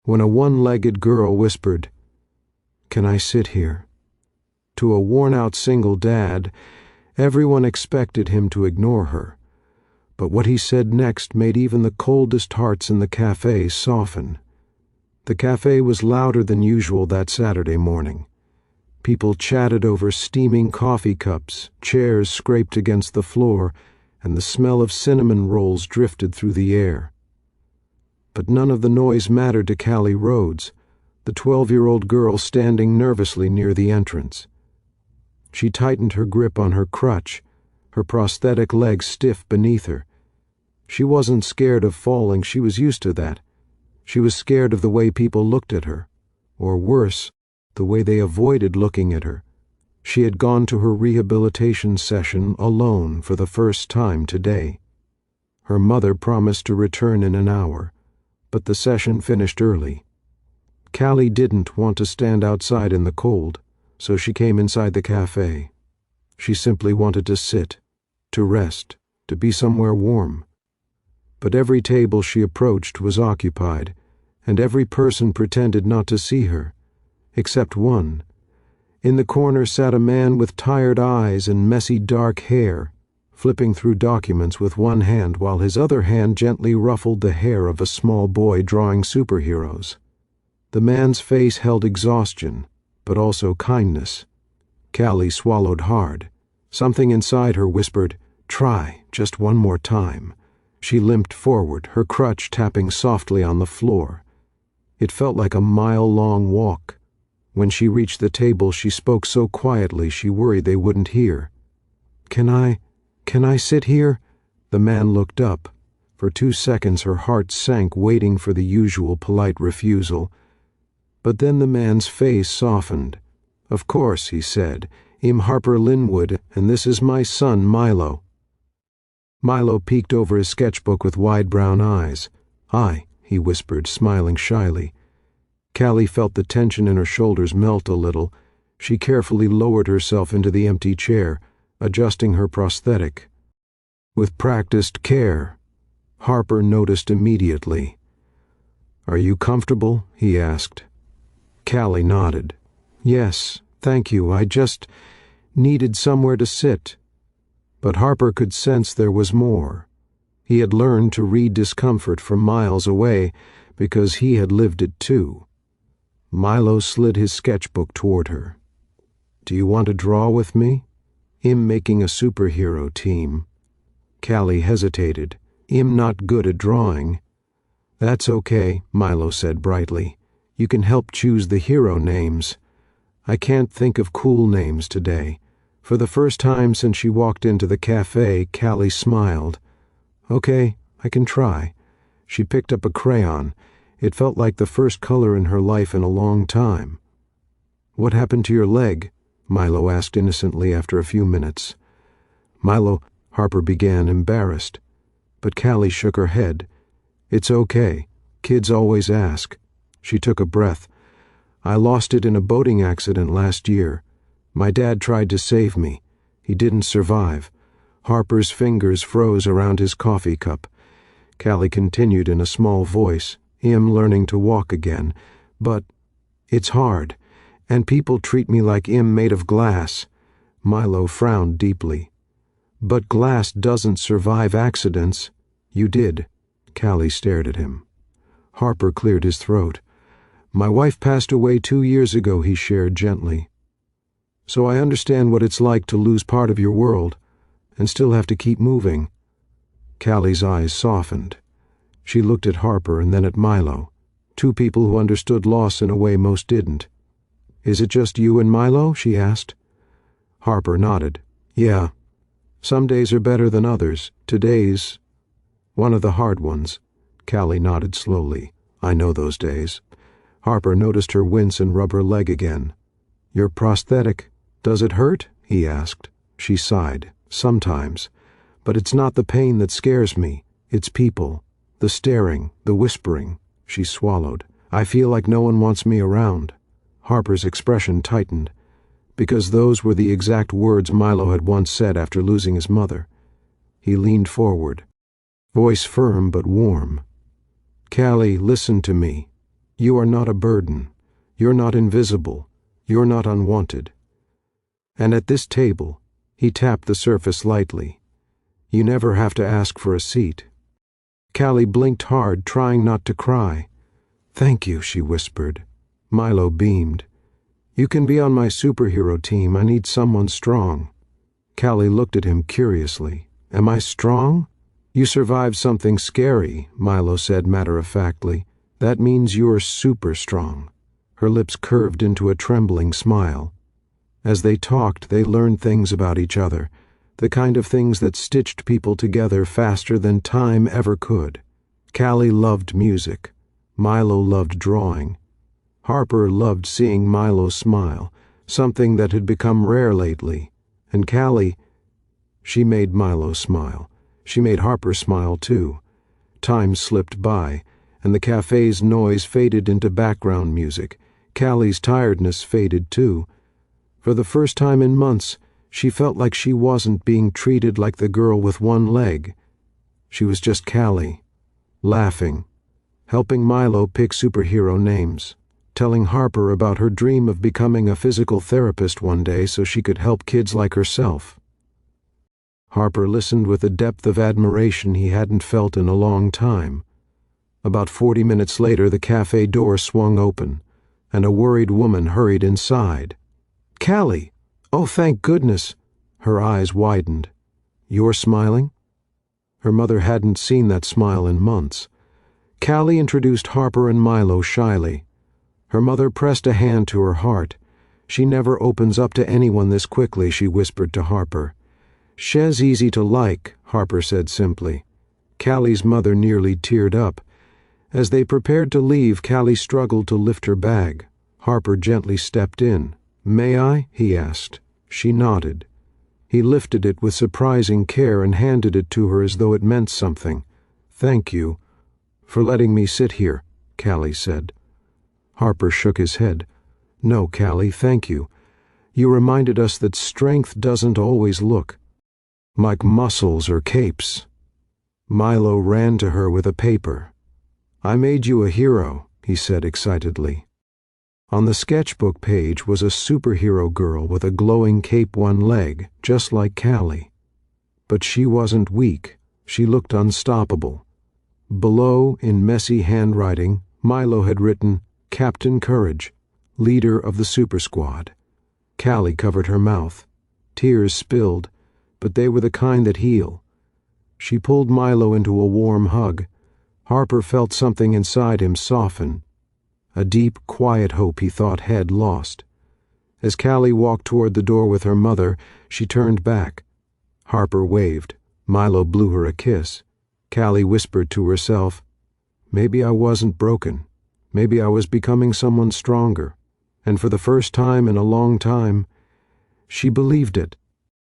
when a one-legged girl whispered, "Can I sit here?" To a worn-out single dad, everyone expected him to ignore her, but what he said next made even the coldest hearts in the café soften. The café was louder than usual that Saturday morning. People chatted over steaming coffee cups, chairs scraped against the floor, and the smell of cinnamon rolls drifted through the air. But none of the noise mattered to Callie Rhodes, the 12-year-old girl standing nervously near the entrance. She tightened her grip on her crutch, her prosthetic leg stiff beneath her. She wasn't scared of falling, she was used to that. She was scared of the way people looked at her, or worse, the way they avoided looking at her. She had gone to her rehabilitation session alone for the first time today. Her mother promised to return in an hour, but the session finished early. Callie didn't want to stand outside in the cold, so she came inside the café. She simply wanted to sit, to rest, to be somewhere warm. But every table she approached was occupied, and every person pretended not to see her, except one. In the corner sat a man with tired eyes and messy dark hair, flipping through documents with one hand while his other hand gently ruffled the hair of a small boy drawing superheroes. The man's face held exhaustion, but also kindness. Callie swallowed hard. Something inside her whispered, "Try, just one more time." She limped forward, her crutch tapping softly on the floor. It felt like a mile-long walk. When she reached the table, she spoke so quietly she worried they wouldn't hear. Can I sit here?" The man looked up. For 2 seconds her heart sank, waiting for the usual polite refusal. But then the man's face softened. "Of course," he said. "I'm Harper Linwood, and this is my son, Milo." Milo peeked over his sketchbook with wide brown eyes. "Hi," he whispered, smiling shyly. Callie felt the tension in her shoulders melt a little. She carefully lowered herself into the empty chair, adjusting her prosthetic. With practiced care, Harper noticed immediately. "Are you comfortable?" he asked. Callie nodded. "Yes, thank you. I just needed somewhere to sit." But Harper could sense there was more. He had learned to read discomfort from miles away because he had lived it too. Milo slid his sketchbook toward her. "Do you want to draw with me? I'm making a superhero team." Callie hesitated. "I'm not good at drawing." "That's okay," Milo said brightly. "You can help choose the hero names." "I can't think of cool names today." For the first time since she walked into the café, Callie smiled. "Okay, I can try." She picked up a crayon. It felt like the first color in her life in a long time. "What happened to your leg?" Milo asked innocently after a few minutes. "Milo," Harper began, embarrassed. But Callie shook her head. "It's okay. Kids always ask." She took a breath. "I lost it in a boating accident last year. My dad tried to save me. He didn't survive." Harper's fingers froze around his coffee cup. Callie continued in a small voice, "I'm learning to walk again. But it's hard, and people treat me like I'm made of glass." Milo frowned deeply. "But glass doesn't survive accidents." "You did." Callie stared at him. Harper cleared his throat. "My wife passed away 2 years ago," he shared gently. "So I understand what it's like to lose part of your world and still have to keep moving." Callie's eyes softened. She looked at Harper and then at Milo, two people who understood loss in a way most didn't. "Is it just you and Milo?" she asked. Harper nodded. "Yeah. Some days are better than others. Today's one of the hard ones." Callie nodded slowly. "I know those days." Harper noticed her wince and rub her leg again. "Your prosthetic, does it hurt?" he asked. She sighed. "Sometimes. But it's not the pain that scares me. It's people. The staring, the whispering." She swallowed. "I feel like no one wants me around." Harper's expression tightened, because those were the exact words Milo had once said after losing his mother. He leaned forward, voice firm but warm. "Callie, listen to me. You are not a burden. You're not invisible. You're not unwanted. And at this table, he tapped the surface lightly. You never have to ask for a seat. Callie blinked hard, trying not to cry. Thank you, she whispered. Milo beamed. You can be on my superhero team. I need someone strong. Callie looked at him curiously. Am I strong? You survived something scary, Milo said matter-of-factly. That means you're super strong. Her lips curved into a trembling smile. As they talked, they learned things about each other, the kind of things that stitched people together faster than time ever could. Callie loved music. Milo loved drawing. Harper loved seeing Milo smile, something that had become rare lately. And Callie, she made Milo smile. She made Harper smile too. Time slipped by, and the cafe's noise faded into background music. Callie's tiredness faded too. For the first time in months, she felt like she wasn't being treated like the girl with one leg. She was just Callie, laughing, helping Milo pick superhero names, telling Harper about her dream of becoming a physical therapist one day so she could help kids like herself. Harper listened with a depth of admiration he hadn't felt in a long time. About 40 minutes later, the cafe door swung open, and a worried woman hurried inside. Callie! Oh, thank goodness! Her eyes widened. You're smiling? Her mother hadn't seen that smile in months. Callie introduced Harper and Milo shyly. Her mother pressed a hand to her heart. She never opens up to anyone this quickly, she whispered to Harper. She's easy to like, Harper said simply. Callie's mother nearly teared up. As they prepared to leave, Callie struggled to lift her bag. Harper gently stepped in. May I? He asked. She nodded. He lifted it with surprising care and handed it to her as though it meant something. Thank you for letting me sit here, Callie said. Harper shook his head. No, Callie, thank you. You reminded us that strength doesn't always look like muscles or capes. Milo ran to her with a paper. I made you a hero, he said excitedly. On the sketchbook page was a superhero girl with a glowing cape one leg, just like Callie. But she wasn't weak. She looked unstoppable. Below, in messy handwriting, Milo had written, Captain Courage, leader of the Super Squad. Callie covered her mouth. Tears spilled, but they were the kind that heal. She pulled Milo into a warm hug. Harper felt something inside him soften. A deep, quiet hope he thought had lost. As Callie walked toward the door with her mother, she turned back. Harper waved. Milo blew her a kiss. Callie whispered to herself, Maybe I wasn't broken. Maybe I was becoming someone stronger. And for the first time in a long time, she believed it.